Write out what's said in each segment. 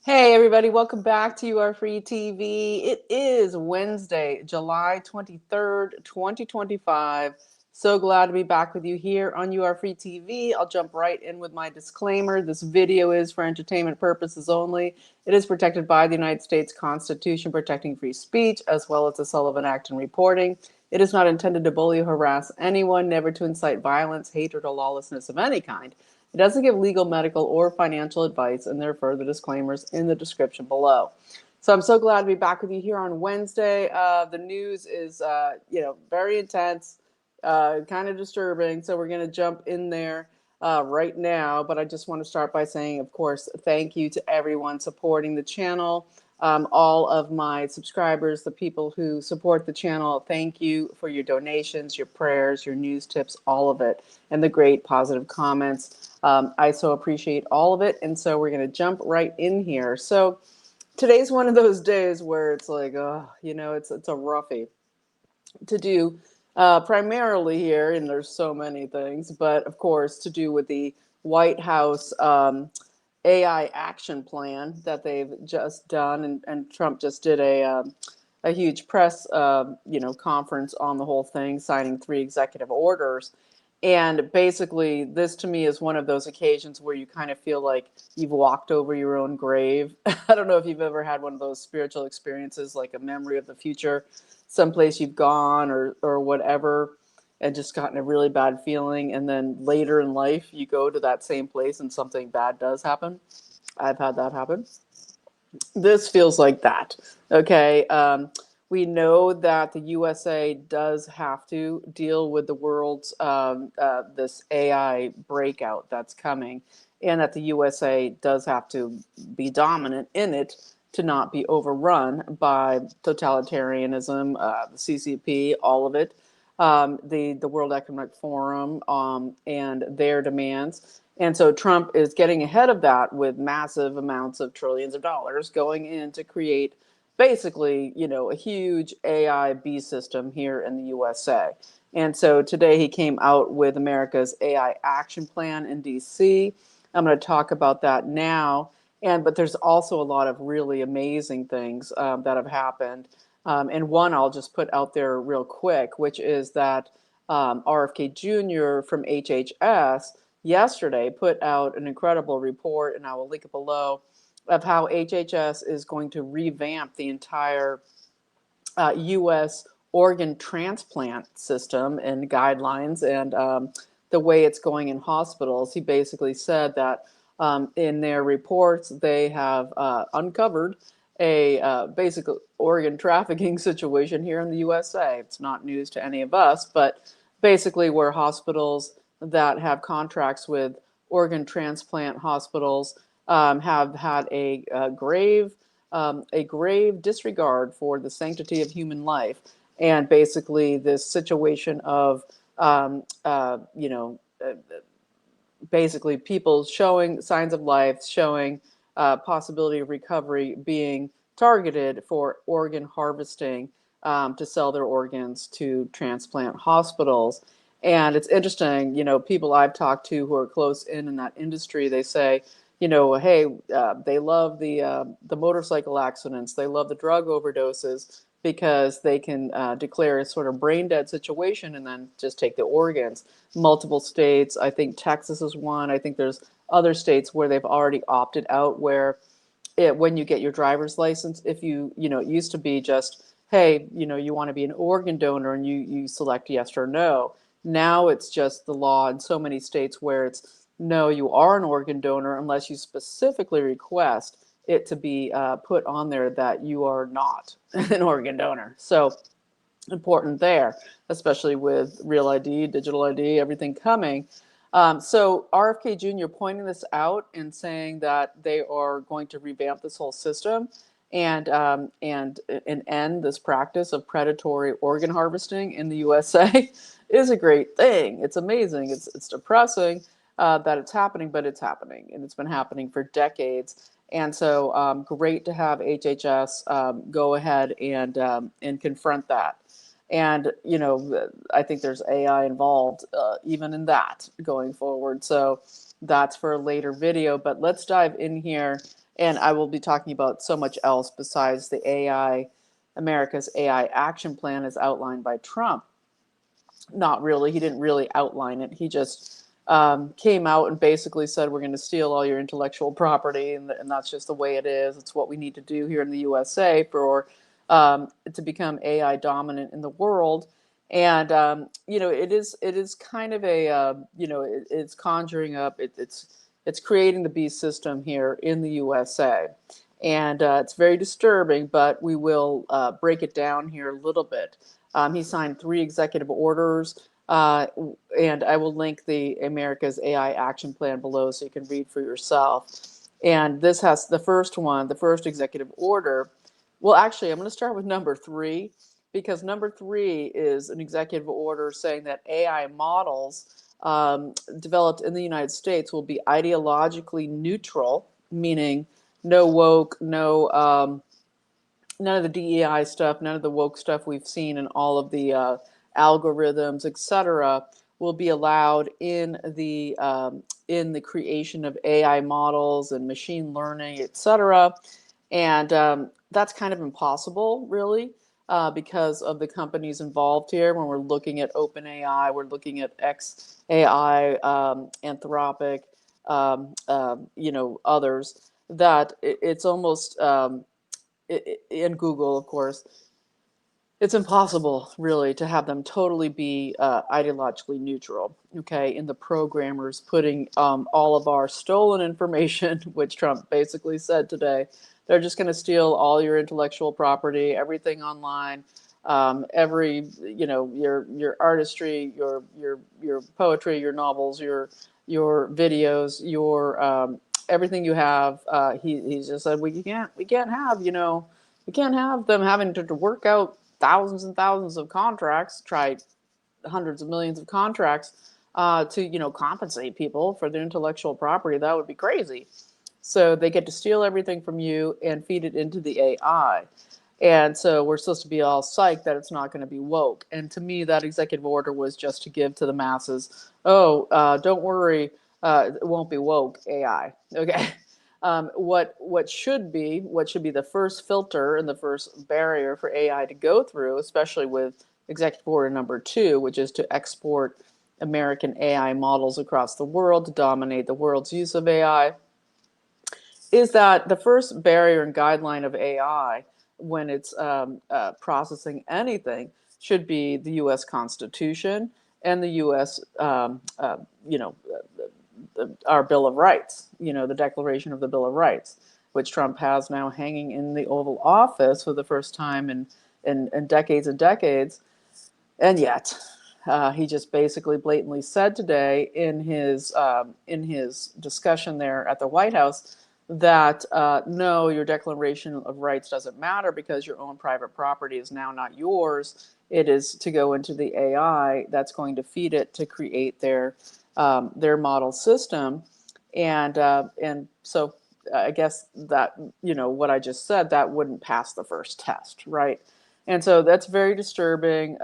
Hey everybody, welcome back to UR Free TV. It is Wednesday, July 23rd, 2025. So glad to be back with you here on UR Free TV. I'll jump right in with my disclaimer. This video is for entertainment purposes only. It is protected by the United States Constitution protecting free speech, as well as the Sullivan Act and reporting. It is not intended to bully or harass anyone, never to incite violence, hatred, or lawlessness of any kind. It doesn't give legal, medical, or financial advice, and there are further disclaimers in the description below. So I'm so glad to be back with you here on Wednesday. The news is, very intense, kind of disturbing. So we're going to jump in there right now. But I just want to start by saying, of course, thank you to everyone supporting the channel. All of my subscribers, the people who support the channel, thank you for your donations, your prayers, your news tips, all of it, and the great positive comments. I so appreciate all of it. And so we're going to jump right in here. So today's one of those days where it's like, it's a roughie to do primarily here. And there's so many things, but of course, to do with the White House AI action plan that they've just done. And Trump just did a huge press, conference on the whole thing, signing 3 executive orders. And basically, this to me is one of those occasions where you kind of feel like you've walked over your own grave. I don't know if you've ever had one of those spiritual experiences, like a memory of the future, someplace you've gone or whatever, and just gotten a really bad feeling. And then later in life, you go to that same place and something bad does happen. I've had that happen. This feels like that. Okay. We know that the USA does have to deal with the world's this AI breakout that's coming, and that the USA does have to be dominant in it to not be overrun by totalitarianism, the CCP, all of it, the World Economic Forum, and their demands. And so Trump is getting ahead of that with massive amounts of trillions of dollars going in to create basically, a huge AI B system here in the USA. And so today he came out with America's AI action plan in DC. I'm going to talk about that now. But there's also a lot of really amazing things that have happened. And one I'll just put out there real quick, which is that RFK Jr. from HHS yesterday put out an incredible report, and I will link it below, of how HHS is going to revamp the entire U.S. organ transplant system and guidelines and the way it's going in hospitals. He basically said that in their reports, they have uncovered a basic organ trafficking situation here in the USA. It's not news to any of us, but basically where hospitals that have contracts with organ transplant hospitals have had a grave disregard for the sanctity of human life, and basically this situation of basically people showing signs of life, showing possibility of recovery, being targeted for organ harvesting to sell their organs to transplant hospitals. And it's interesting, people I've talked to who are close in that industry, they say, hey, they love the motorcycle accidents, they love the drug overdoses because they can declare a sort of brain dead situation and then just take the organs. Multiple states, I think Texas is one. I think there's other states where they've already opted out where when you get your driver's license, if it used to be just, hey, you want to be an organ donor and you select yes or no. Now it's just the law in so many states where it's, no, you are an organ donor unless you specifically request it to be put on there that you are not an organ donor. So important there, especially with real ID, digital ID, everything coming. So RFK Jr. pointing this out and saying that they are going to revamp this whole system and end this practice of predatory organ harvesting in the USA is a great thing. It's amazing. It's depressing that it's happening, but it's happening, and it's been happening for decades. And so great to have HHS go ahead and confront that. And, I think there's AI involved even in that going forward. So that's for a later video. But let's dive in here And I will be talking about so much else besides the America's AI action plan as outlined by Trump. Not really. He didn't really outline it. He just came out and basically said, we're going to steal all your intellectual property. And that's just the way it is. It's what we need to do here in the USA for to become AI dominant in the world. And, it is kind of a, it's conjuring up, it's creating the beast system here in the USA. And it's very disturbing, but we will break it down here a little bit. He signed 3 executive orders, and I will link the America's AI Action Plan below so you can read for yourself. And this has the first one, the first executive order. Well, actually, I'm going to start with number 3, because number 3 is an executive order saying that AI models developed in the United States will be ideologically neutral, meaning no woke, no none of the DEI stuff, none of the woke stuff we've seen in all of the algorithms, etc., will be allowed in the creation of AI models and machine learning, etc. And that's kind of impossible, really, because of the companies involved here. When we're looking at OpenAI, we're looking at XAI, Anthropic, others. That it's almost in Google, of course, it's impossible really to have them totally be ideologically neutral. Okay, in the programmers putting all of our stolen information, which Trump basically said today, they're just going to steal all your intellectual property, everything online, every your artistry, your poetry, your novels, your videos, your everything you have. He just said we can't have we can't have them having to work out thousands and thousands of contracts, try hundreds of millions of contracts to compensate people for their intellectual property. That would be crazy. So they get to steal everything from you and feed it into the AI. And so we're supposed to be all psyched that it's not going to be woke. And to me, that executive order was just to give to the masses, don't worry, it won't be woke AI. Okay. What should be the first filter and the first barrier for AI to go through, especially with executive order number 2, which is to export American AI models across the world to dominate the world's use of AI, is that the first barrier and guideline of AI when it's processing anything should be the U.S. Constitution and the U.S. Our Bill of Rights, the Declaration of the Bill of Rights, which Trump has now hanging in the Oval Office for the first time in decades and decades. And yet, he just basically blatantly said today in his discussion there at the White House that no, your Declaration of Rights doesn't matter because your own private property is now not yours. It is to go into the AI that's going to feed it to create their model system, and so I guess that what I just said, that wouldn't pass the first test, right? And so that's very disturbing,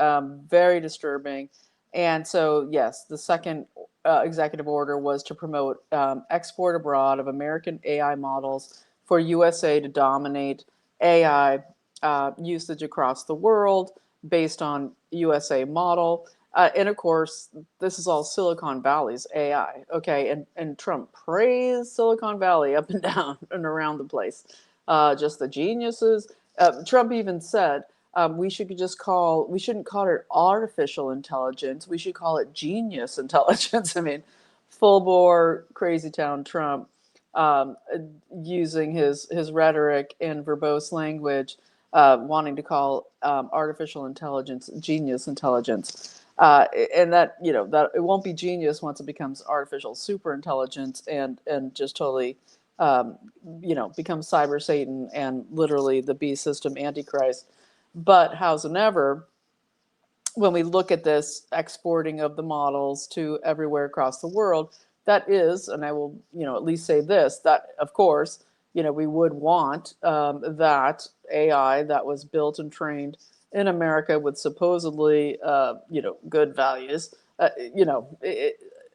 very disturbing. And so yes, the second executive order was to promote export abroad of American AI models for USA to dominate AI usage across the world based on USA model. And of course, this is all Silicon Valley's AI, okay? And Trump praised Silicon Valley up and down and around the place. Just the geniuses. Trump even said we shouldn't call it artificial intelligence. We should call it genius intelligence. I mean, full bore crazy town Trump using his rhetoric and verbose language, wanting to call artificial intelligence genius intelligence. And that that it won't be genius once it becomes artificial super intelligence and just totally becomes cyber Satan and literally the beast system antichrist. But howsoever, when we look at this exporting of the models to everywhere across the world, that is, and I will at least say this, that of course we would want that AI that was built and trained in America with supposedly good values,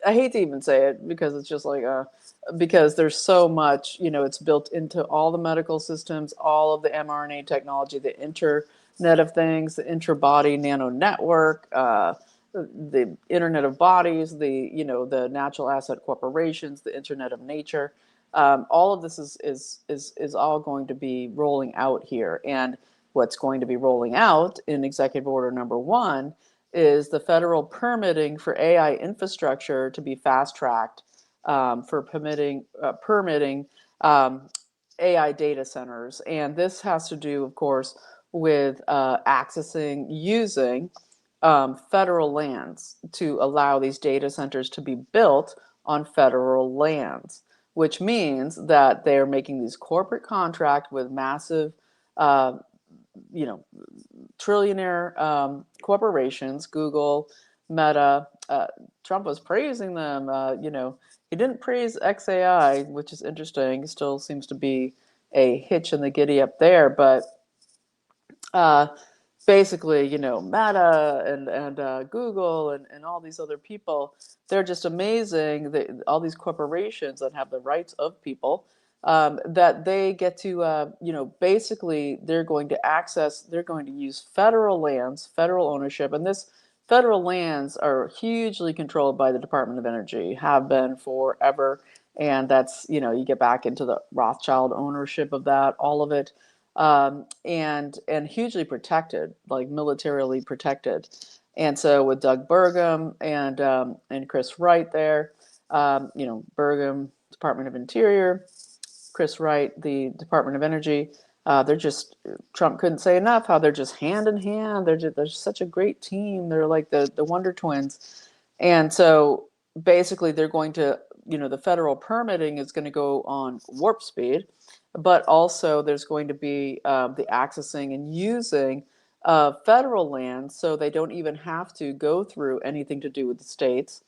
I hate to even say it because it's just like because there's so much, it's built into all the medical systems, all of the mRNA technology, the Internet of Things, the intra-body nano network, the Internet of Bodies, the natural asset corporations, the Internet of Nature. All of this is all going to be rolling out here, and what's going to be rolling out in Executive Order Number 1 is the federal permitting for AI infrastructure to be fast-tracked for permitting AI data centers. And this has to do, of course, with using federal lands to allow these data centers to be built on federal lands, which means that they're making these corporate contracts with massive, uh, you know, trillionaire corporations, Google, Meta. Trump was praising them. He didn't praise XAI, which is interesting. Still seems to be a hitch in the giddy up there, but uh, basically, Meta and Google and all these other people, they're just amazing. All these corporations that have the rights of people, that they get to, basically they're going to use federal lands, federal ownership, and this federal lands are hugely controlled by the Department of Energy, have been forever. And that's, you get back into the Rothschild ownership of that, all of it, and hugely protected, like militarily protected. And so with Doug Burgum and Chris Wright there, Burgum, Department of Interior, Chris Wright, the Department of Energy. They're just Trump couldn't say enough how they're just hand in hand. They're such a great team. They're like the Wonder Twins, and so basically they're going to, the federal permitting is going to go on warp speed, but also there's going to be the accessing and using of federal land, so they don't even have to go through anything to do with the states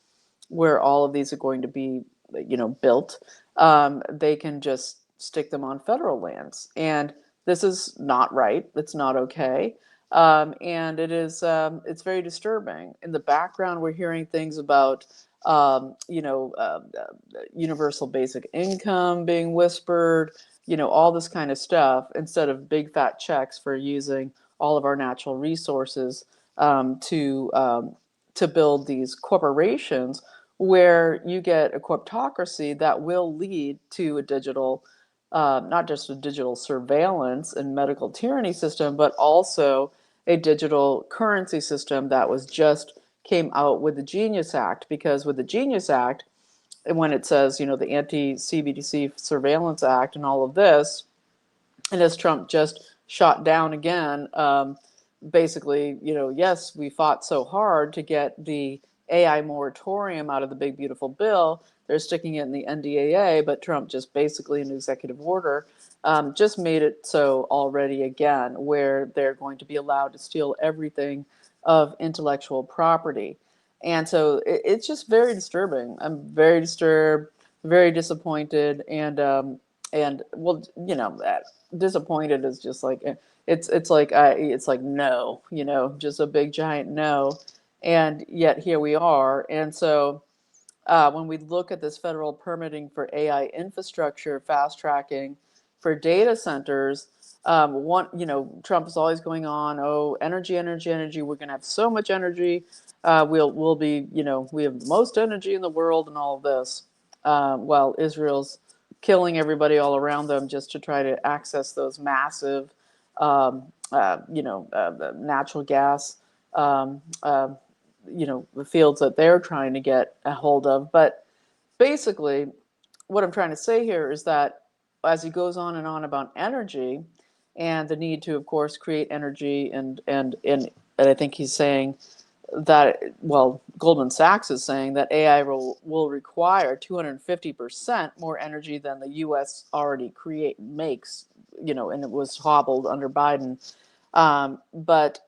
where all of these are going to be, built. They can just stick them on federal lands, and this is not right. It's not okay, and it's very disturbing. In the background, we're hearing things about universal basic income being whispered, all this kind of stuff, instead of big fat checks for using all of our natural resources to build these corporations where you get a corptocracy that will lead to a digital, not just a digital surveillance and medical tyranny system, but also a digital currency system that was just came out with the Genius Act. Because with the Genius Act, when it says, the Anti-CBDC Surveillance Act and all of this, and as Trump just shot down again, basically, yes, we fought so hard to get the AI moratorium out of the big beautiful bill. They're sticking it in the NDAA, but Trump just basically, in executive order, just made it so already again, where they're going to be allowed to steal everything of intellectual property. And so it's just very disturbing. I'm very disturbed, very disappointed, and well, disappointed is just like it's like no, just a big giant no, and yet here we are. And so when we look at this federal permitting for AI infrastructure, fast tracking for data centers, Trump is always going on, oh, energy, energy, energy. We're going to have so much energy. We'll be, we have the most energy in the world and all of this. While Israel's killing everybody all around them just to try to access those massive, natural gas, um, uh, the fields that they're trying to get a hold of. But basically, what I'm trying to say here is that as he goes on and on about energy and the need to, of course, create energy, and I think he's saying that, well, Goldman Sachs is saying that AI will require 250% more energy than the U.S. already makes, and it was hobbled under Biden. But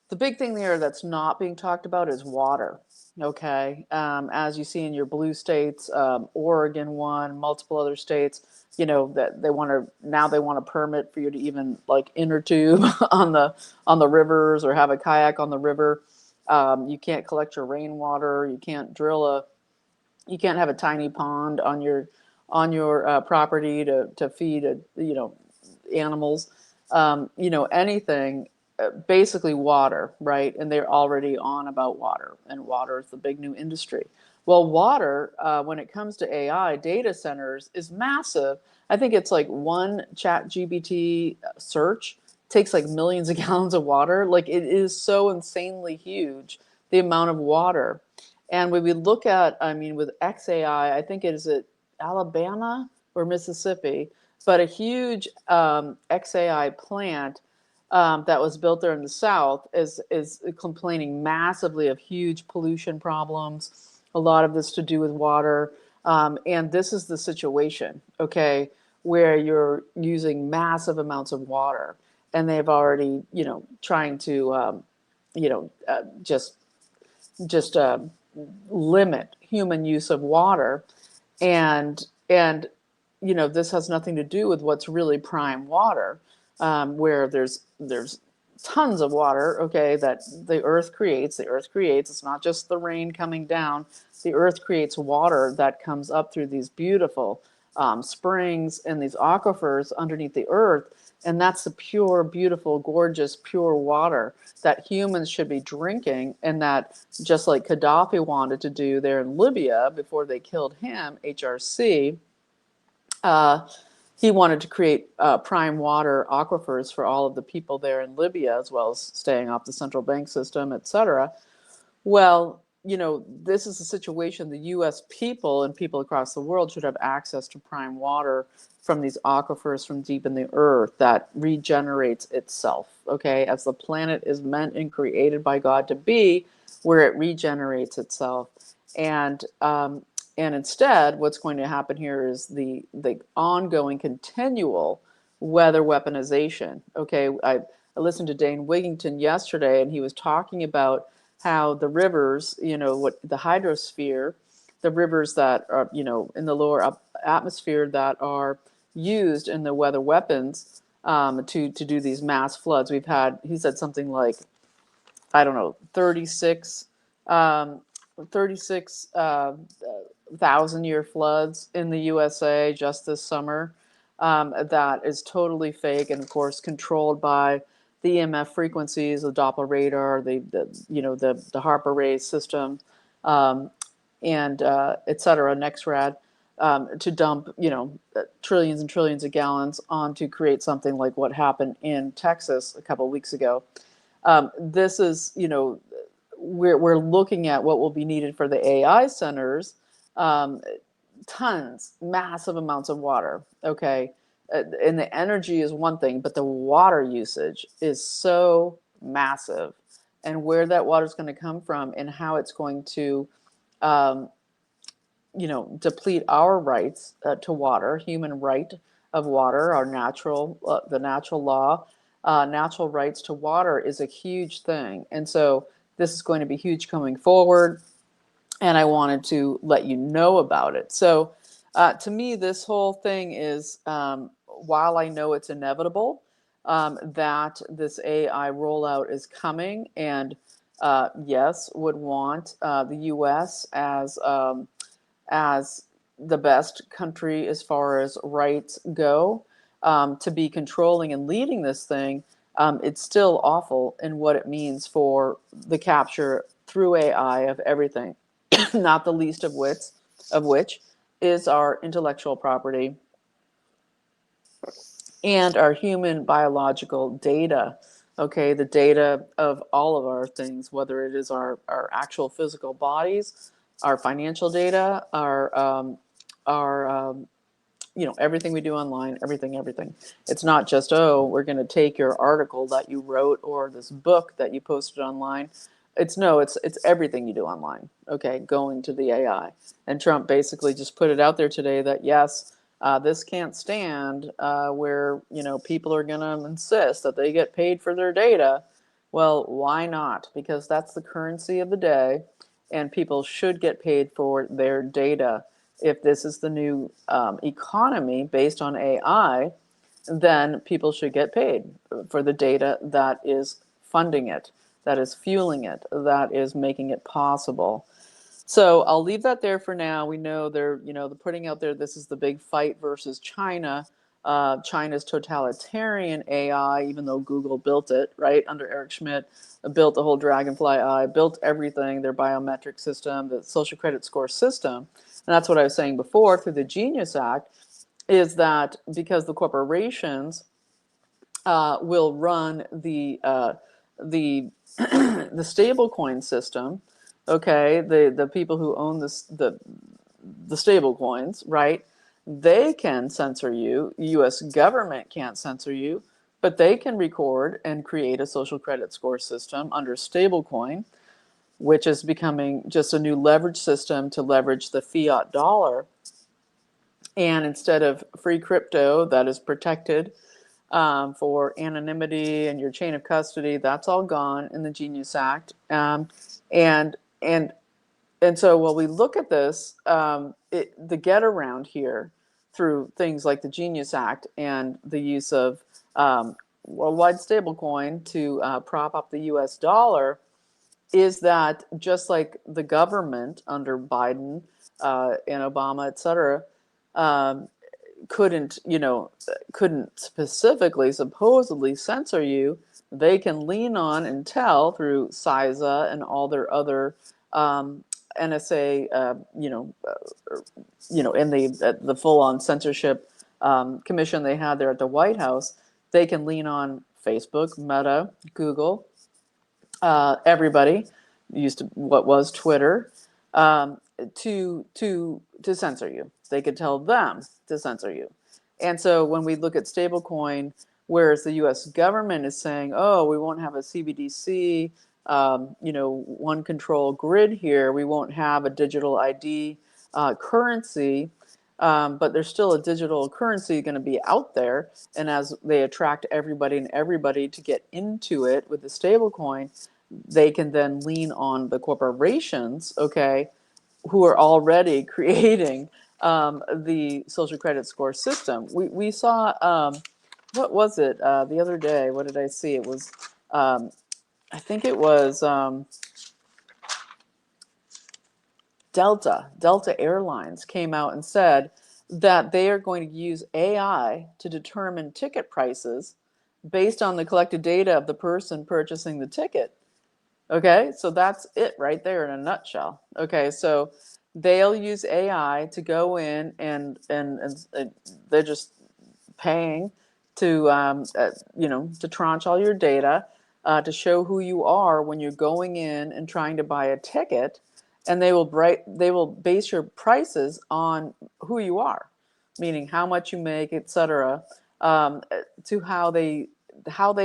the big thing there that's not being talked about is water. Okay, as you see in your blue states, Oregon one, multiple other states, that they want a permit for you to even like inner tube on the rivers or have a kayak on the river. You can't collect your rainwater. You can't you can't have a tiny pond on your property to feed animals. Anything, basically water, right? And they're already on about water, and water is the big new industry. Well, water, when it comes to AI data centers, is massive. I think it's like one chat GBT search takes like millions of gallons of water. Like, it is so insanely huge, the amount of water. And when we look at, I mean, with XAI, I think it is at Alabama or Mississippi, but a huge XAI plant that was built there in the South is complaining massively of huge pollution problems. A lot of this to do with water, and this is the situation, okay, where you're using massive amounts of water, and they've already, trying to, just limit human use of water, and this has nothing to do with what's really prime water, where there's tons of water, okay, that the earth creates. The earth creates. It's not just the rain coming down. The earth creates water that comes up through these beautiful springs and these aquifers underneath the earth. And that's the pure, beautiful, gorgeous, pure water that humans should be drinking, and that, just like Gaddafi wanted to do there in Libya before they killed him, HRC, he wanted to create prime water aquifers for all of the people there in Libya, as well as staying off the central bank system, et cetera. Well, this is a situation the US people and people across the world should have access to prime water from these aquifers from deep in the earth that regenerates itself, okay, as the planet is meant and created by God to be, where it regenerates itself. And instead, what's going to happen here is the ongoing, continual weather weaponization. Okay, I listened to Dane Wigington yesterday, and he was talking about how the rivers, what the hydrosphere, the rivers that are, in the lower atmosphere that are used in the weather weapons, to do these mass floods. We've had, he said something like, I don't know, 36 um, 36 thousand-year floods in the USA just this summer. That is totally fake, and of course controlled by the EMF frequencies, the Doppler radar, the Harper Ray system, and et cetera, NexRad, to dump trillions and trillions of gallons on to create something like what happened in Texas a couple of weeks ago. This is, we're looking at what will be needed for the AI centers. Tons, massive amounts of water. Okay. And the energy is one thing, but the water usage is so massive. And where that water is going to come from and how it's going to, deplete our rights to water, human right of water, our natural, the natural law, natural rights to water is a huge thing. And so this is going to be huge coming forward, and I wanted to let you know about it. So to me, this whole thing is, while I know it's inevitable, that this AI rollout is coming, and yes, would want the US as the best country as far as rights go, to be controlling and leading this thing. It's still awful in what it means for the capture through AI of everything, not the least of which is our intellectual property and our human biological data. Okay, the data of all of our things, whether it is our actual physical bodies, our financial data, our everything we do online, everything. It's not just, oh, we're going to take your article that you wrote or this book that you posted online. It's everything you do online, okay, going to the AI. And Trump basically just put it out there today that, yes, this can't stand, where, people are going to insist that they get paid for their data. Well, why not? Because that's the currency of the day, and people should get paid for their data. If this is the new economy based on AI, then people should get paid for the data that is funding it. that is fueling it, that is making it possible. So I'll leave that there for now. We know they're putting out there, this is the big fight versus China. China's totalitarian AI, even though Google built it, right, under Eric Schmidt, built the whole Dragonfly Eye, built everything, their biometric system, the social credit score system. And that's what I was saying before through the Genius Act, is that because the corporations will run the the stablecoin system. Okay, the people who own the stable coins, right? They can censor you. U.S. government can't censor you, but they can record and create a social credit score system under stablecoin, which is becoming just a new leverage system to leverage the fiat dollar. And instead of free crypto that is protected for anonymity and your chain of custody, that's all gone in the Genius Act. And so while we look at this, the get around here through things like the Genius Act and the use of worldwide stablecoin to prop up the U.S. dollar is that just like the government under Biden and Obama, et cetera, couldn't specifically, supposedly censor you, they can lean on and tell through CISA and all their other NSA, in the full-on censorship commission they had there at the White House, they can lean on Facebook, Meta, Google, everybody used to what was Twitter, to censor you. They could tell them to censor you. And so when we look at stablecoin, whereas the U.S. government is saying, "Oh, we won't have a CBDC, one control grid here. We won't have a digital ID currency." But there's still a digital currency going to be out there. And as they attract everybody and everybody to get into it with the stablecoin, they can then lean on the corporations, okay, who are already creating the social credit score system. We saw, what was it the other day? What did I see? It was, I think it was Delta Airlines came out and said that they are going to use AI to determine ticket prices based on the collected data of the person purchasing the ticket. Okay, so that's it right there in a nutshell. Okay, so they'll use AI to go in and they're just paying to to tranche all your data, to show who you are when you're going in and trying to buy a ticket, and they will base your prices on who you are, meaning how much you make, etc., to how they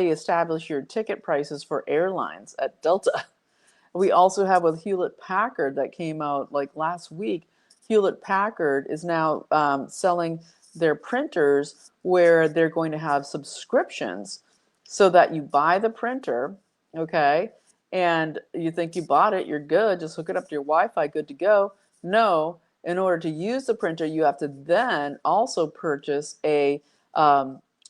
establish your ticket prices for airlines at Delta. We also have with Hewlett Packard that came out like last week. Hewlett Packard is now selling their printers where they're going to have subscriptions so that you buy the printer, okay, and you think you bought it, you're good, just hook it up to your Wi-Fi, good to go. No, in order to use the printer, you have to then also purchase a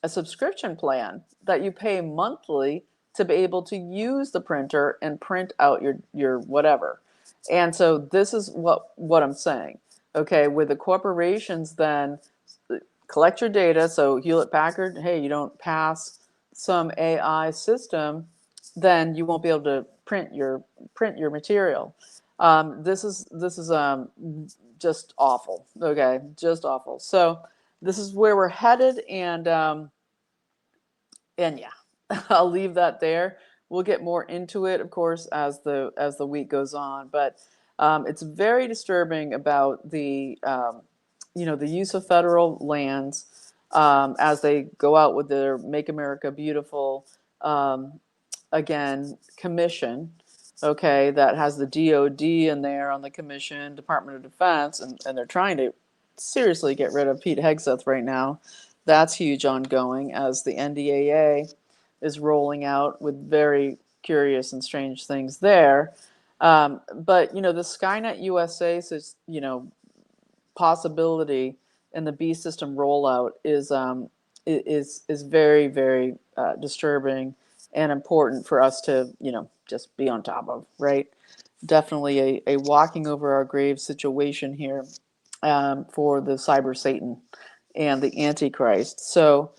subscription plan that you pay monthly to be able to use the printer and print out your whatever. And so this is what I'm saying. Okay, with the corporations then collect your data. So Hewlett Packard, hey, you don't pass some AI system, then you won't be able to print your material. This is just awful. Okay, just awful. So this is where we're headed, and yeah, I'll leave that there. We'll get more into it, of course, as the week goes on. But it's very disturbing about the the use of federal lands as they go out with their Make America Beautiful again commission. Okay, that has the DOD in there on the commission, Department of Defense, and they're trying to seriously get rid of Pete Hegseth right now. That's huge ongoing as the NDAA is rolling out with very curious and strange things there. But the Skynet USA possibility and the B system rollout is very, very disturbing and important for us to just be on top of, right? Definitely a walking over our grave situation here for the cyber Satan and the Antichrist. So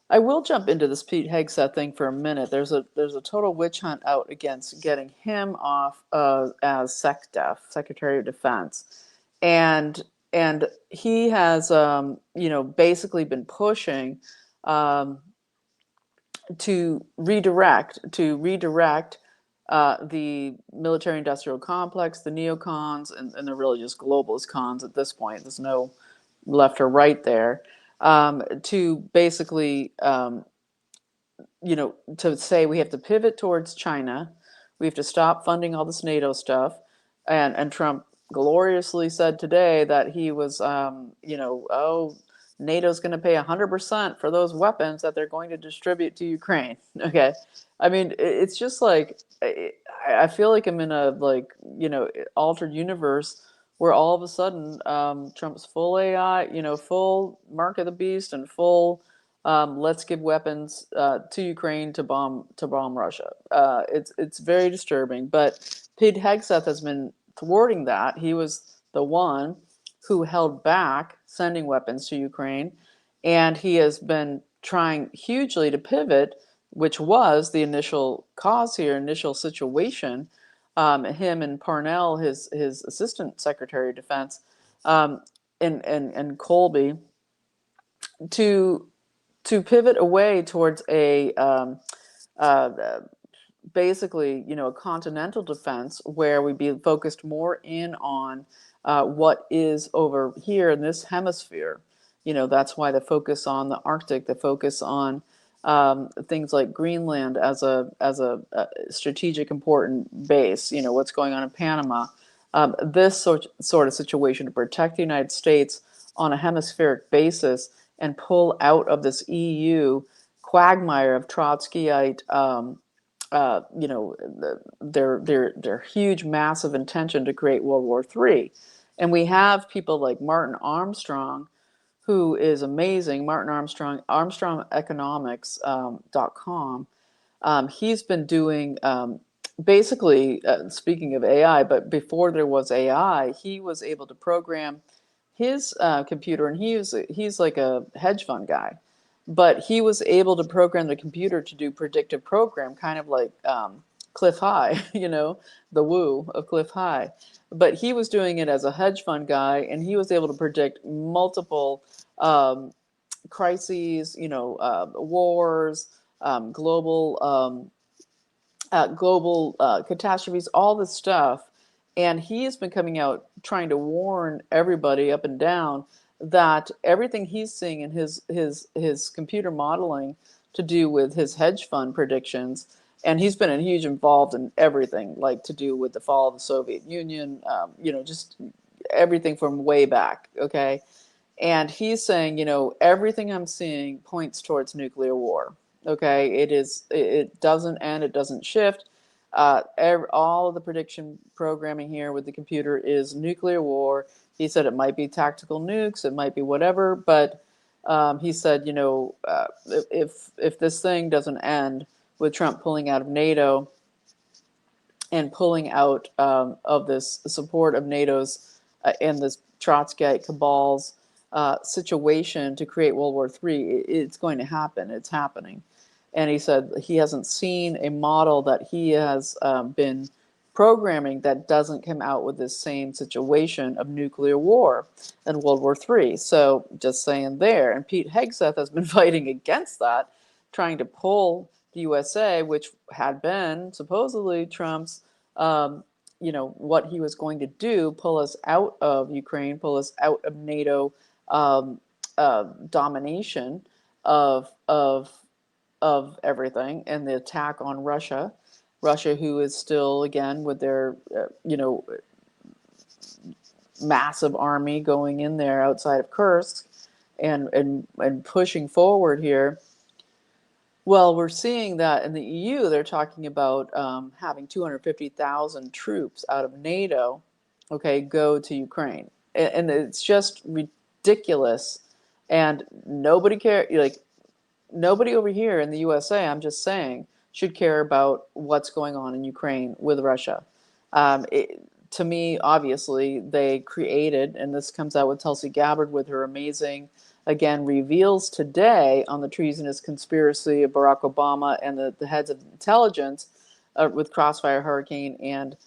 I will jump into this Pete Hegseth thing for a minute. There's a total witch hunt out against getting him off as SecDef, Secretary of Defense, and he has basically been pushing um, to redirect the military-industrial complex, the neocons, and they're really just globalist cons at this point. There's no left or right there. To basically, to say we have to pivot towards China, we have to stop funding all this NATO stuff, and Trump gloriously said today that he was, NATO's going to pay 100% for those weapons that they're going to distribute to Ukraine. Okay, I mean it's just like I feel like I'm in a altered universe where all of a sudden Trump's full AI, full mark of the beast and full let's give weapons to Ukraine to bomb Russia. It's very disturbing. But Pete Hegseth has been thwarting that. He was the one who held back sending weapons to Ukraine, and he has been trying hugely to pivot, which was the initial cause here, initial situation. Him and Parnell, his assistant secretary of defense, and Colby, to pivot away towards a basically, a continental defense where we be focused more in on what is over here in this hemisphere. That's why the focus on the Arctic, the focus on things like Greenland as a strategic important base. What's going on in Panama. This sort of situation to protect the United States on a hemispheric basis and pull out of this EU quagmire of Trotskyite, their huge, massive intention to create World War III. And we have people like Martin Armstrong, who is amazing. Martin Armstrong, ArmstrongEconomics.com. He's been doing basically, speaking of AI, but before there was AI, he was able to program his computer, and he's like a hedge fund guy, but he was able to program the computer to do predictive program, kind of like Cliff High, the woo of Cliff High. But he was doing it as a hedge fund guy, and he was able to predict multiple crises, wars, global catastrophes, all this stuff. And he has been coming out trying to warn everybody up and down that everything he's seeing in his computer modeling to do with his hedge fund predictions, and he's been huge involved in everything like to do with the fall of the Soviet Union, just everything from way back. Okay. And he's saying, everything I'm seeing points towards nuclear war. Okay, it doesn't end, it doesn't shift. All of the prediction programming here with the computer is nuclear war. He said it might be tactical nukes, it might be whatever, but he said, if this thing doesn't end with Trump pulling out of NATO and pulling out of this support of NATO's and this Trotskyite cabal's situation to create World War III, it's going to happen. It's happening. And he said he hasn't seen a model that he has been programming that doesn't come out with this same situation of nuclear war and World War III. So just saying there. And Pete Hegseth has been fighting against that, trying to pull the USA, which had been supposedly Trump's, what he was going to do, pull us out of Ukraine, pull us out of NATO domination of everything, and the attack on Russia, who is still, again, with their massive army going in there outside of Kursk and pushing forward here. Well, we're seeing that in the EU, they're talking about having 250,000 troops out of NATO, okay, go to Ukraine, and it's just ridiculous, and nobody cares. Like, nobody over here in the USA, I'm just saying, should care about what's going on in Ukraine with Russia. To me, obviously, they created, and this comes out with Tulsi Gabbard with her amazing, again, reveals today on the treasonous conspiracy of Barack Obama and the heads of intelligence with Crossfire Hurricane and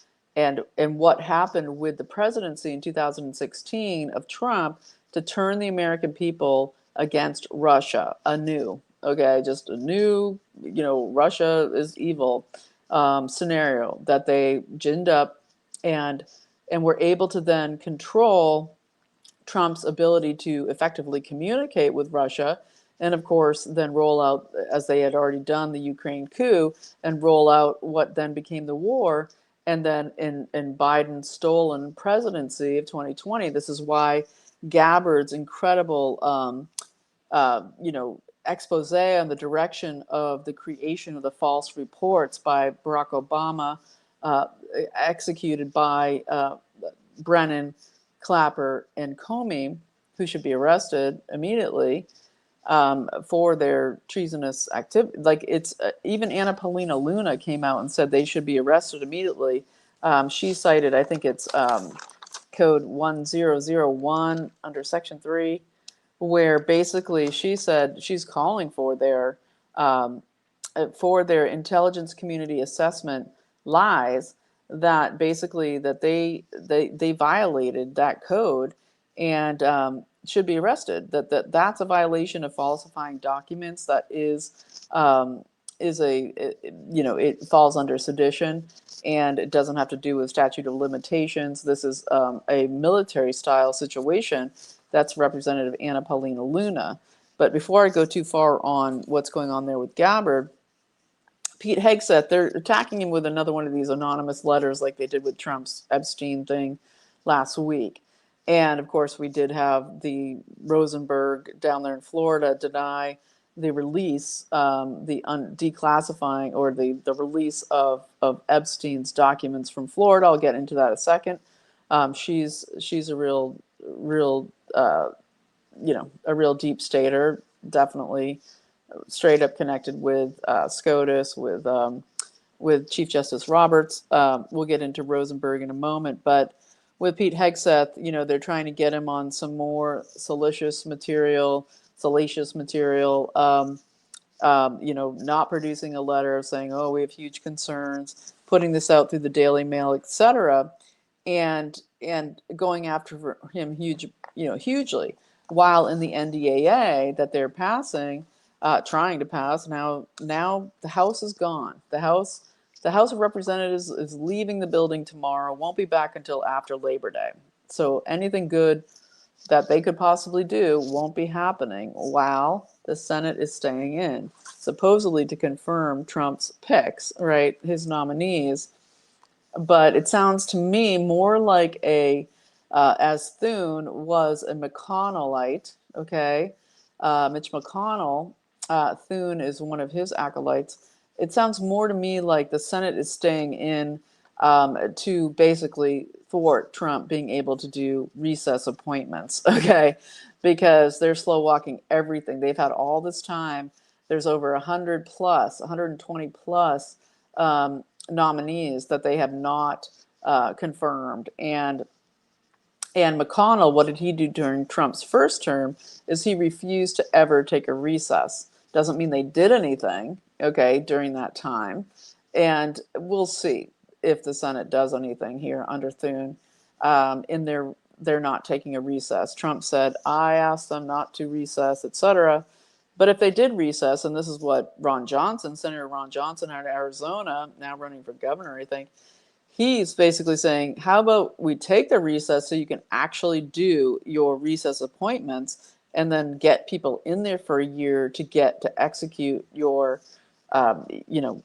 what happened with the presidency in 2016 of Trump to turn the American people against Russia anew. Okay, just a new, Russia is evil scenario that they ginned up and were able to then control Trump's ability to effectively communicate with Russia, and of course, then roll out, as they had already done, the Ukraine coup, and roll out what then became the war. And then in Biden's stolen presidency of 2020, this is why Gabbard's incredible, expose on the direction of the creation of the false reports by Barack Obama, uh, executed by Brennan, Clapper, and Comey, who should be arrested immediately for their treasonous activity. Like it's even Anna Paulina Luna came out and said they should be arrested immediately. She cited, I think it's code 1001 under section 3, where basically she said she's calling um, for their intelligence community assessment lies, that basically that they violated that code and should be arrested. That's a violation of falsifying documents. That is it falls under sedition, and it doesn't have to do with statute of limitations. This is a military style situation that's representative of Anna Paulina Luna. But before I go too far on what's going on there with Gabbard, Pete Hegseth, they're attacking him with another one of these anonymous letters like they did with Trump's Epstein thing last week. And of course, we did have the Rosenberg down there in Florida deny the release, the declassifying or the release of Epstein's documents from Florida. I'll get into that in a second. She's a real a real deep stater, definitely straight up connected with SCOTUS, with Chief Justice Roberts. We'll get into Rosenberg in a moment, but with Pete Hegseth, they're trying to get him on some more salacious material, not producing a letter saying, "Oh, we have huge concerns," putting this out through the Daily Mail, etc., and going after him hugely. While in the NDAA that they're passing, trying to pass now the House is gone. The House of Representatives is leaving the building tomorrow. Won't be back until after Labor Day. So anything good that they could possibly do won't be happening while the Senate is staying in, supposedly to confirm Trump's picks, right? His nominees. But it sounds to me more like as Thune was a McConnellite, okay? Mitch McConnell, Thune is one of his acolytes. It sounds more to me like the Senate is staying in to basically thwart Trump being able to do recess appointments, okay? Because they're slow walking everything. They've had all this time. There's over 100 plus, 120 plus nominees that they have not confirmed. And McConnell, what did he do during Trump's first term? Is he refused to ever take a recess. Doesn't mean they did anything, okay, during that time. And we'll see if the Senate does anything here under Thune. They're not taking a recess. Trump said, I asked them not to recess, etc. But if they did recess, and this is what Senator Ron Johnson out of Arizona, now running for governor, I think, he's basically saying, how about we take the recess so you can actually do your recess appointments and then get people in there for a year to get to execute your,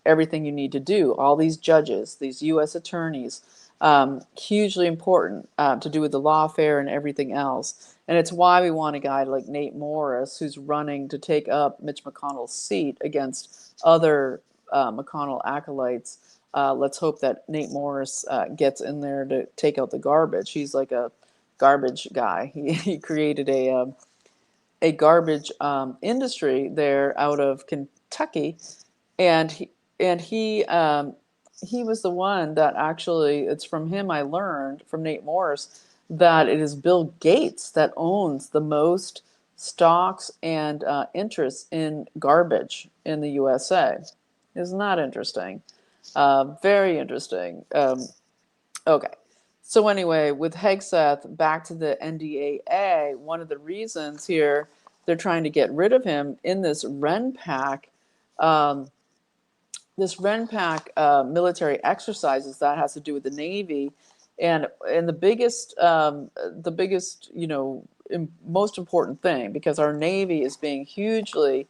everything you need to do. All these judges, these U.S. attorneys, hugely important to do with the lawfare and everything else. And it's why we want a guy like Nate Morris, who's running to take up Mitch McConnell's seat against other McConnell acolytes. Let's hope that Nate Morris gets in there to take out the garbage. He's like a garbage guy. He created a garbage industry there out of Kentucky, and he was the one that actually, it's from him I learned, from Nate Morris, that it is Bill Gates that owns the most stocks and interests in garbage in the USA. Isn't that interesting? Very interesting. Okay. So anyway, with Hegseth, back to the NDAA, one of the reasons here they're trying to get rid of him in this RENPAC, um, military exercises that has to do with the Navy, and the biggest most important thing, because our Navy is being hugely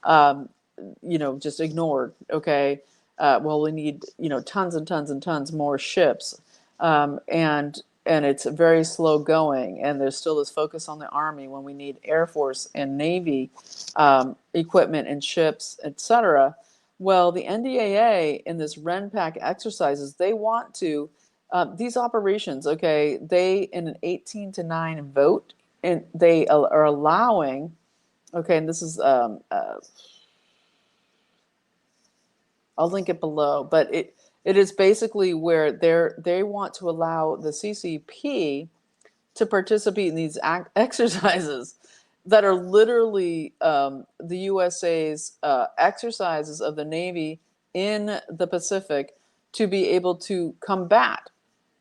um, just ignored. Okay, well, we need tons and tons and tons more ships, and it's very slow going. And there's still this focus on the Army when we need Air Force and Navy equipment and ships, etc. Well, the NDAA in this RENPAC exercises, they want to these operations. Okay, they in an 18-9 vote, and they are allowing. Okay, and this is I'll link it below, but it is basically where they want to allow the CCP to participate in these exercises that are literally the USA's exercises of the Navy in the Pacific to be able to combat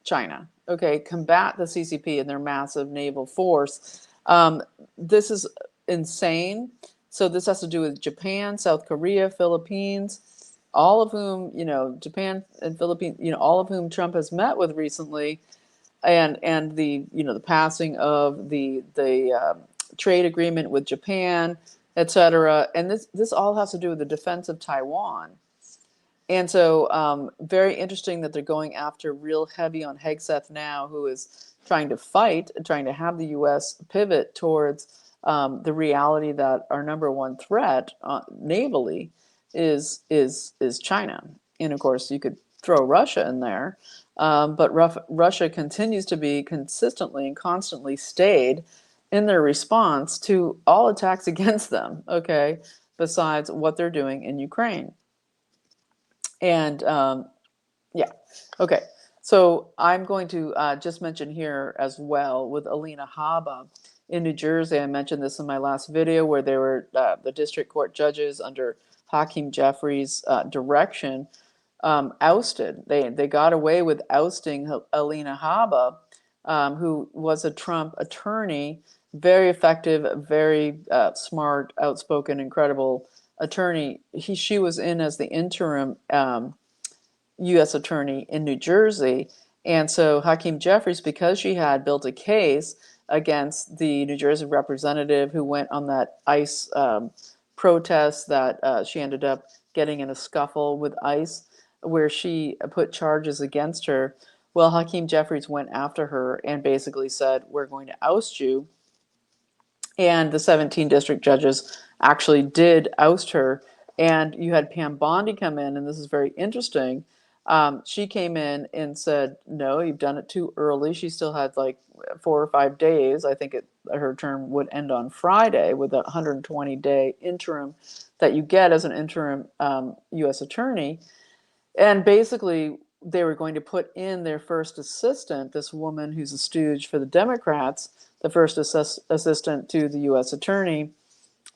China, okay, combat the CCP and their massive naval force. This is insane. So this has to do with Japan, South Korea, Philippines, all of whom, Japan and Philippines, all of whom Trump has met with recently, and the the passing of the trade agreement with Japan, etc. And this all has to do with the defense of Taiwan. And so, very interesting that they're going after real heavy on Hegseth now, who is trying to fight, trying to have the U.S. pivot towards the reality that our number one threat navally is China. And of course, you could throw Russia in there, but Russia continues to be consistently and constantly stayed in their response to all attacks against them. Okay, besides what they're doing in Ukraine. And yeah, okay. So I'm going to just mention here as well with Alina Habba in New Jersey. I mentioned this in my last video, where they were the district court judges under Hakeem Jeffries' direction ousted. They got away with ousting Alina Habba, who was a Trump attorney, very effective, very smart, outspoken, incredible attorney. She was in as the interim U.S. attorney in New Jersey. And so Hakeem Jeffries, because she had built a case against the New Jersey representative who went on that ICE protest that she ended up getting in a scuffle with ICE, where she put charges against her. Well, Hakeem Jeffries went after her and basically said, we're going to oust you. And the 17 district judges actually did oust her. And you had Pam Bondi come in, and this is very interesting. She came in and said, no, you've done it too early. She still had like 4 or 5 days. I think her term would end on Friday with a 120-day interim that you get as an interim U.S. attorney. And basically, they were going to put in their first assistant, this woman who's a stooge for the Democrats, the first assistant to the U.S. attorney,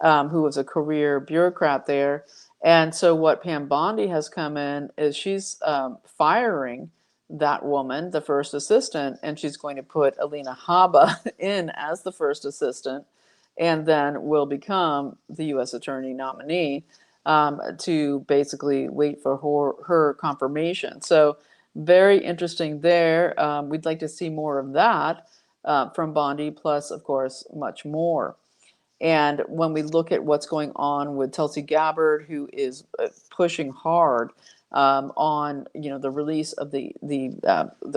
who was a career bureaucrat there. And so what Pam Bondi has come in is she's firing that woman, the first assistant, and she's going to put Alina Habba in as the first assistant, and then will become the U.S. attorney nominee to basically wait for her confirmation. So very interesting there. We'd like to see more of that from Bondi, plus, of course, much more. And when we look at what's going on with Tulsi Gabbard, who is pushing hard on the release of the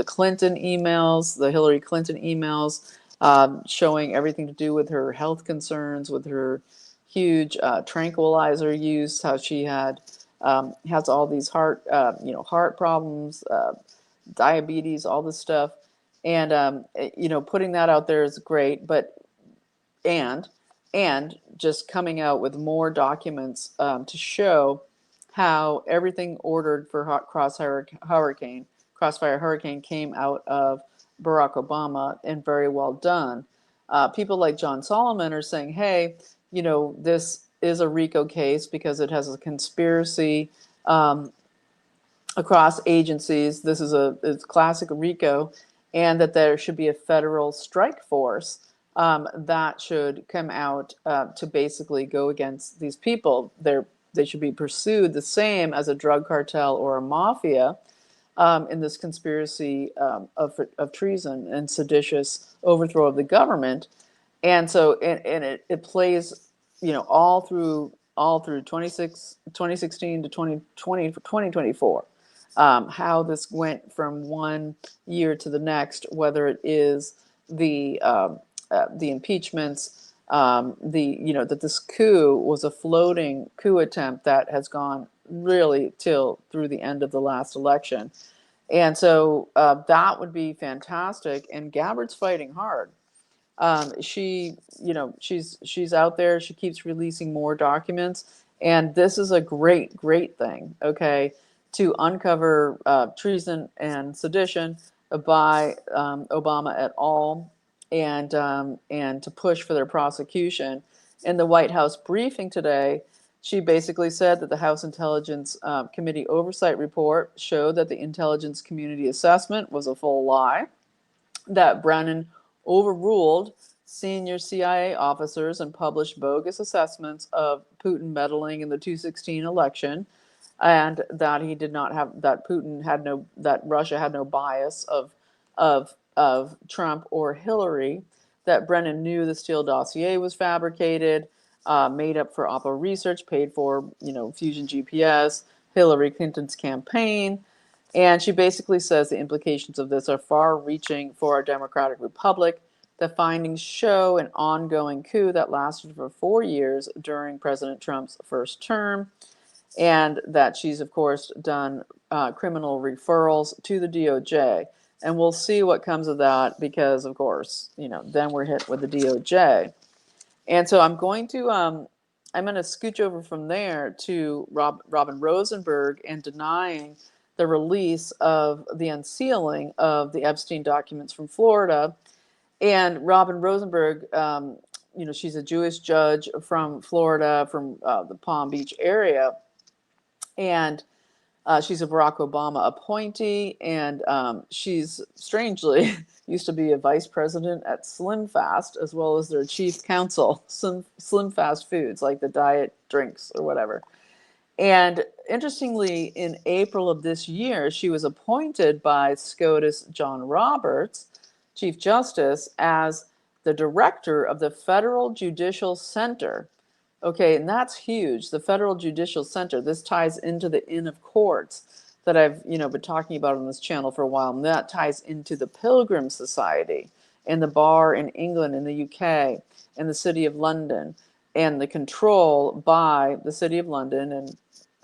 Clinton emails, the Hillary Clinton emails, showing everything to do with her health concerns, with her huge tranquilizer use, how she has all these heart problems, diabetes, all this stuff, and putting that out there is great, but and just coming out with more documents to show how everything ordered for Crossfire Hurricane came out of Barack Obama, and very well done. People like John Solomon are saying, hey, this is a RICO case because it has a conspiracy across agencies. This is it's classic RICO, and that there should be a federal strike force that should come out to basically go against these people. They should be pursued the same as a drug cartel or a mafia in this conspiracy of treason and seditious overthrow of the government. And so, and it plays, all through 2016 to 2024, how this went from one year to the next, whether it is the impeachments, that this coup was a floating coup attempt that has gone really till through the end of the last election. And so that would be fantastic. And Gabbard's fighting hard. She's out there. She keeps releasing more documents, and this is a great thing. Okay, to uncover treason and sedition by Obama et al. And to push for their prosecution. In the White House briefing today, she basically said that the House Intelligence Committee Oversight Report showed that the intelligence community assessment was a full lie, that Brennan overruled senior CIA officers and published bogus assessments of Putin meddling in the 2016 election, and that that Russia had no bias of Trump or Hillary, that Brennan knew the Steele dossier was fabricated, made up for Oppo research, paid for, Fusion GPS, Hillary Clinton's campaign. And she basically says the implications of this are far-reaching for our democratic republic. The findings show an ongoing coup that lasted for 4 years during President Trump's first term, and that she's, of course, done criminal referrals to the DOJ. And we'll see what comes of that because, of course, then we're hit with the DOJ. And so I'm going to scooch over from there to Robin Rosenberg and denying the release of the unsealing of the Epstein documents from Florida. And Robin Rosenberg, she's a Jewish judge from Florida, from the Palm Beach area. And she's a Barack Obama appointee, and she's strangely used to be a vice president at Slim Fast, as well as their chief counsel, Slim Fast Foods, like the diet drinks or whatever. And interestingly, in April of this year, she was appointed by SCOTUS John Roberts, Chief Justice, as the director of the Federal Judicial Center. Okay, and that's huge. The Federal Judicial Center. This ties into the Inn of Courts that I've been talking about on this channel for a while. And that ties into the Pilgrim Society and the bar in England and the UK and the City of London, and the control by the City of London and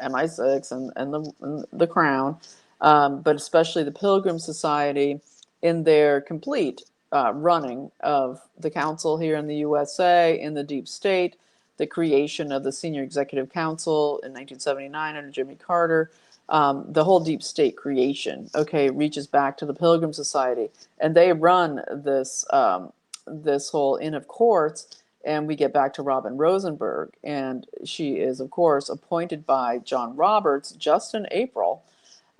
MI6 and the Crown, but especially the Pilgrim Society in their complete running of the council here in the USA, in the deep state, the creation of the Senior Executive Council in 1979 under Jimmy Carter. The whole deep state creation, reaches back to the Pilgrim Society, and they run this whole Inn of Courts. And we get back to Robin Rosenberg, and she is, of course, appointed by John Roberts just in April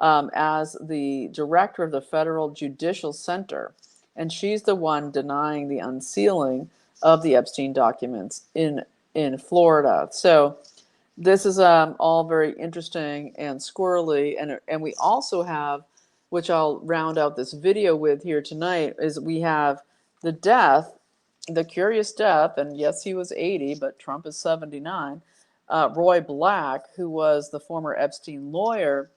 as the director of the Federal Judicial Center. And she's the one denying the unsealing of the Epstein documents in Florida. So this is all very interesting and squirrely. And we also have, which I'll round out this video with here tonight, is we have the curious death, and yes, he was 80, but Trump is 79, Roy Black, who was the former Epstein lawyer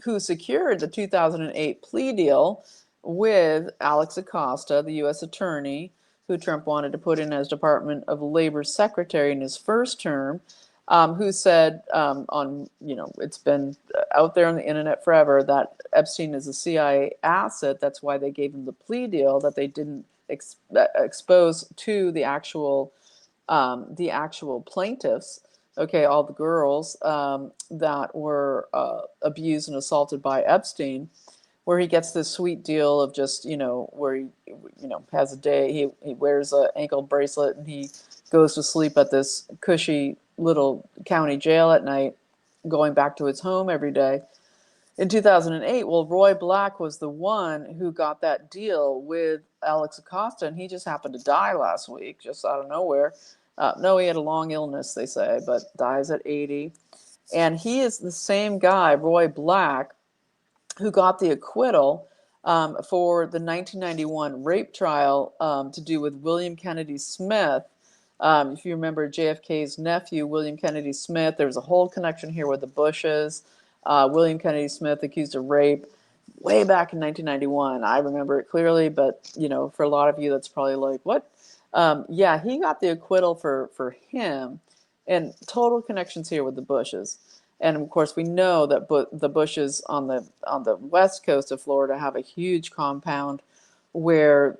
who secured the 2008 plea deal with Alex Acosta, the U.S. attorney, who Trump wanted to put in as Department of Labor secretary in his first term, who said it's been out there on the internet forever that Epstein is a CIA asset. That's why they gave him the plea deal that they didn't expose to the actual plaintiffs. okay, all the girls that were abused and assaulted by Epstein, where he gets this sweet deal of just, where he, has a day, he wears an ankle bracelet and he goes to sleep at this cushy little county jail at night, going back to his home every day. In 2008, well, Roy Black was the one who got that deal with Alex Acosta, and he just happened to die last week, just out of nowhere. No, he had a long illness, they say, but dies at 80. And he is the same guy, Roy Black, who got the acquittal for the 1991 rape trial to do with William Kennedy Smith. If you remember JFK's nephew, William Kennedy Smith, there was a whole connection here with the Bushes. William Kennedy Smith accused of rape way back in 1991. I remember it clearly, but for a lot of you, that's probably like, what? Yeah, he got the acquittal for him, and total connections here with the Bushes. And of course, we know that the Bushes on the west coast of Florida have a huge compound where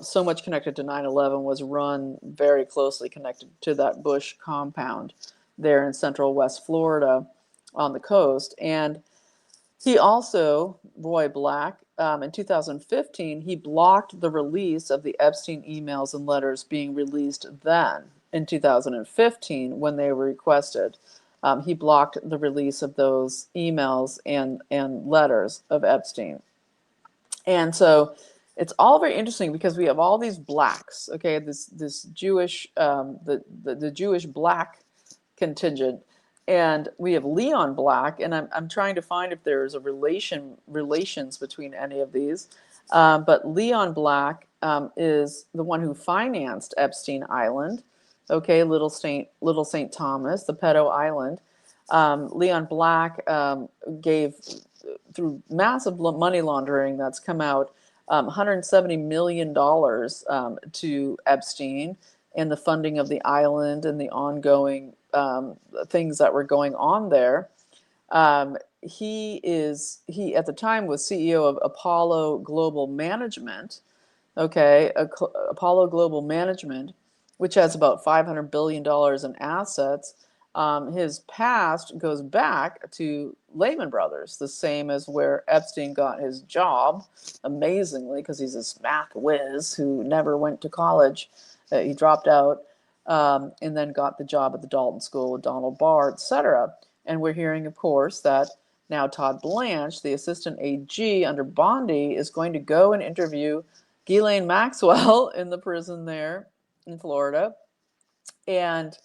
so much connected to 9/11 was run very closely connected to that Bush compound there in central West Florida on the coast. And he also, Roy Black, in 2015, he blocked the release of the Epstein emails and letters being released then in 2015 when they were requested. He blocked the release of those emails and letters of Epstein. And so it's all very interesting because we have all these blacks, okay, this Jewish, the Jewish black contingent, and we have Leon Black, and I'm trying to find if there's a relations between any of these, but Leon Black is the one who financed Epstein Island, okay, Little Saint Thomas, the pedo island. Leon Black gave, through massive money laundering that's come out, $170 million to Epstein and the funding of the island and the ongoing things that were going on there. He at the time was CEO of Apollo Global Management, okay, Apollo Global Management, which has about $500 billion in assets. His past goes back to Lehman Brothers, the same as where Epstein got his job, amazingly, because he's this math whiz who never went to college. He dropped out and then got the job at the Dalton School with Donald Barr, etc. And we're hearing, of course, that now Todd Blanche, the assistant AG under Bondi, is going to go and interview Ghislaine Maxwell in the prison there in Florida and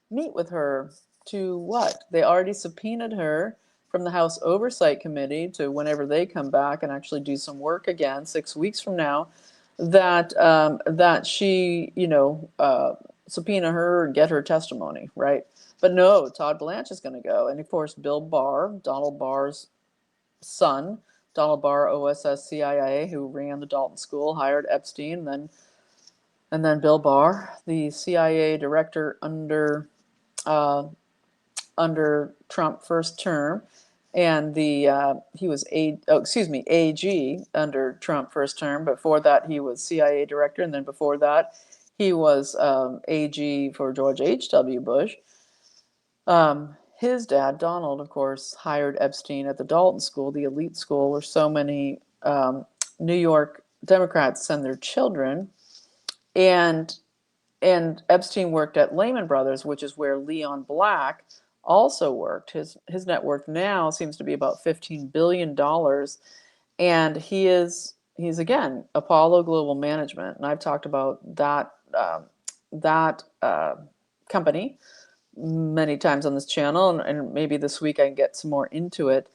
meet with her to what? They already subpoenaed her from the House Oversight Committee to whenever they come back and actually do some work again 6 weeks from now, that she, subpoena her and get her testimony, right? But no, Todd Blanche is going to go. And of course, Bill Barr, Donald Barr's son, Donald Barr, OSS CIA, who ran the Dalton School, hired Epstein, and then Bill Barr, the CIA director under Trump first term, and he was AG under Trump first term. Before that, he was CIA director, and then before that, he was AG for George H.W. Bush. His dad, Donald, of course, hired Epstein at the Dalton School, the elite school where so many New York Democrats send their children. And Epstein worked at Lehman Brothers, which is where Leon Black also worked. His net worth now seems to be about $15 billion. And he's again, Apollo Global Management. And I've talked about that company many times on this channel, and maybe this week I can get some more into it.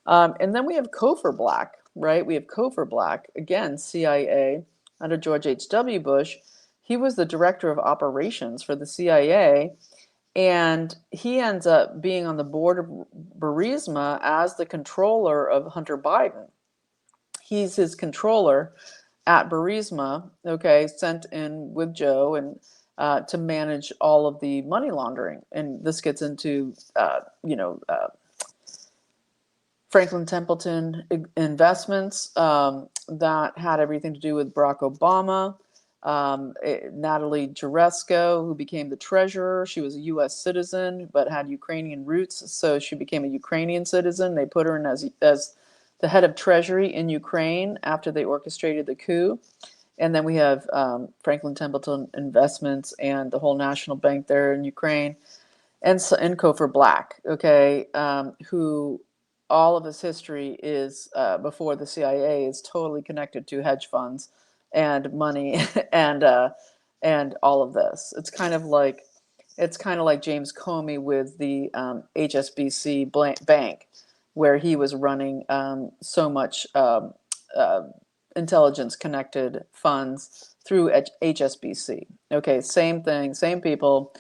And then we have Cofer Black, right? We have Cofer Black, again, CIA under George H.W. Bush. He was the director of operations for the CIA, and he ends up being on the board of Burisma as the controller of Hunter Biden. He's his controller at Burisma, okay, sent in with Joe and to manage all of the money laundering. And this gets into, Franklin Templeton investments that had everything to do with Barack Obama. Natalie Jaresko, who became the treasurer. She was a U.S. citizen but had Ukrainian roots, so she became a Ukrainian citizen. They put her in as the head of treasury in Ukraine after they orchestrated the coup. And then we have Franklin Templeton Investments and the whole national bank there in Ukraine, and Cofer Black, okay, who all of his history is before the CIA is totally connected to hedge funds and money and all of this. It's kind of like James Comey with the HSBC bank, where he was running so much intelligence connected funds through HSBC. Okay, same thing, same people,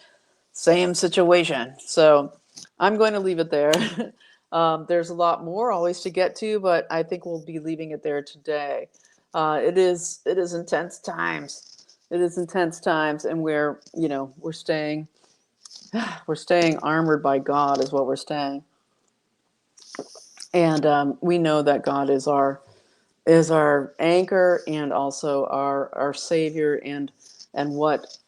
same situation. So I'm going to leave it there. There's a lot more always to get to, but I think we'll be leaving it there today. It is intense times. It is intense times, and we're staying armored by God is what we're staying, and we know that God is our anchor and also our savior, and what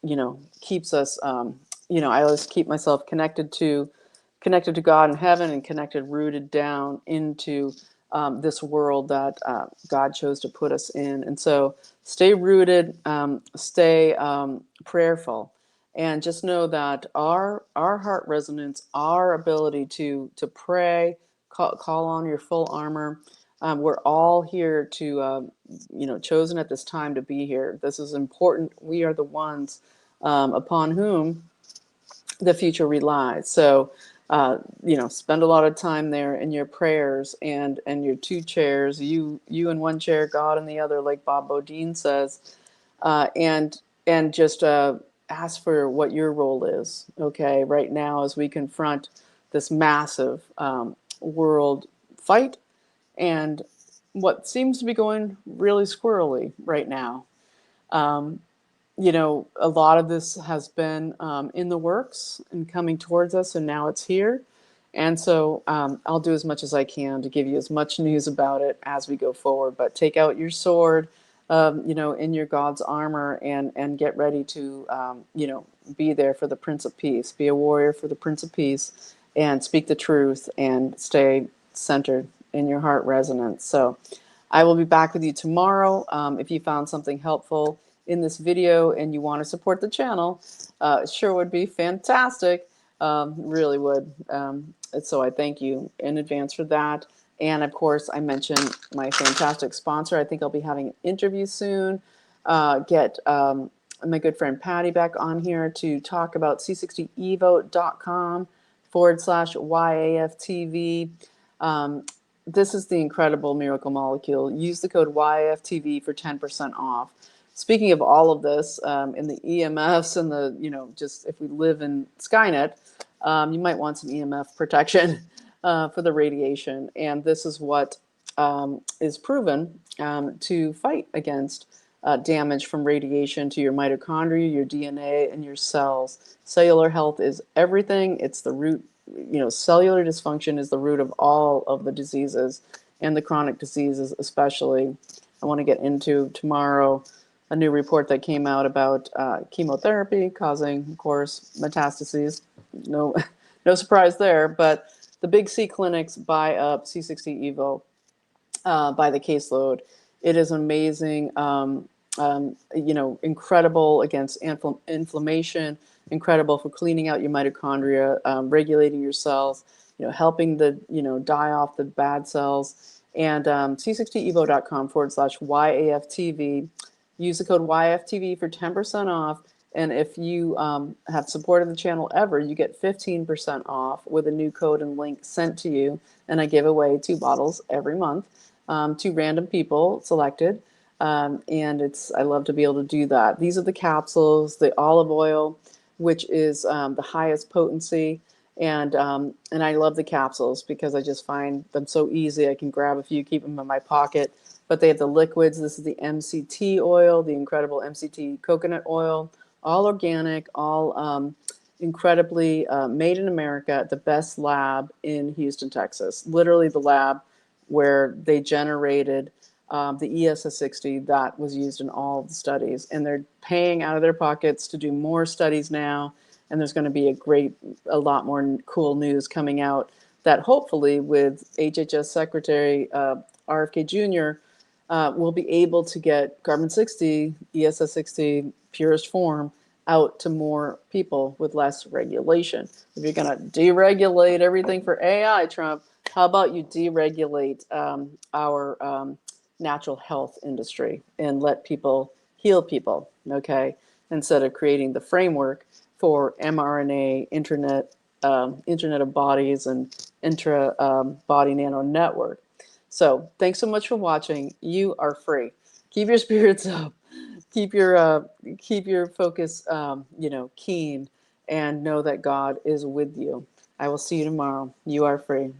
keeps us. I always keep myself connected to God in heaven, and rooted down into this world that God chose to put us in. And so stay rooted, stay prayerful, and just know that our heart resonance, our ability to pray, call on your full armor. We're all here to, chosen at this time to be here. This is important. We are the ones upon whom the future relies. So, spend a lot of time there in your prayers and your two chairs, you in one chair, God in the other, like Bob Bodine says, and just ask for what your role is. Okay, right now as we confront this massive world fight and what seems to be going really squirrely right now. Um, a lot of this has been in the works and coming towards us, and now it's here. And so I'll do as much as I can to give you as much news about it as we go forward. But take out your sword, in your God's armor, and get ready to, be there for the Prince of Peace. Be a warrior for the Prince of Peace, and speak the truth, and stay centered in your heart resonance. So I will be back with you tomorrow. If you found something helpful in this video and you want to support the channel, it sure would be fantastic. Really would. So I thank you in advance for that. And of course, I mentioned my fantastic sponsor. I think I'll be having an interview soon. Get my good friend Patty back on here to talk about c60evote.com /YAFTV. This is the incredible miracle molecule. Use the code YAFTV for 10% off. Speaking of all of this, in the EMFs and the, just if we live in Skynet, you might want some EMF protection for the radiation. And this is what is proven to fight against damage from radiation to your mitochondria, your DNA, and your cells. Cellular health is everything. It's the root. Cellular dysfunction is the root of all of the diseases, and the chronic diseases especially. I want to get into tomorrow a new report that came out about chemotherapy causing, of course, metastases. No, no surprise there. But the big C clinics buy up C60 Evo by the caseload. It is amazing. Incredible against inflammation. Incredible for cleaning out your mitochondria, regulating your cells. Helping the die off the bad cells. And c60evo.com /YAFTV. Use the code YFTV for 10% off. And if you have supported the channel ever, you get 15% off with a new code and link sent to you. And I give away 2 bottles every month to random people selected. And I love to be able to do that. These are the capsules, the olive oil, which is the highest potency. And I love the capsules because I just find them so easy. I can grab a few, keep them in my pocket. But they have the liquids. This is the MCT oil, the incredible MCT coconut oil, all organic, all incredibly made in America at the best lab in Houston, Texas. Literally the lab where they generated the ESS60 that was used in all of the studies. And they're paying out of their pockets to do more studies now. And there's going to be a lot more cool news coming out that hopefully with HHS Secretary RFK Jr., we'll be able to get carbon-60, ESS60, purest form, out to more people with less regulation. If you're going to deregulate everything for AI, Trump, how about you deregulate our natural health industry and let people heal people, okay? Instead of creating the framework for mRNA, Internet of Bodies, and intra-body nano network. So thanks so much for watching. You are free. Keep your spirits up. Keep your focus, keen, and know that God is with you. I will see you tomorrow. You are free.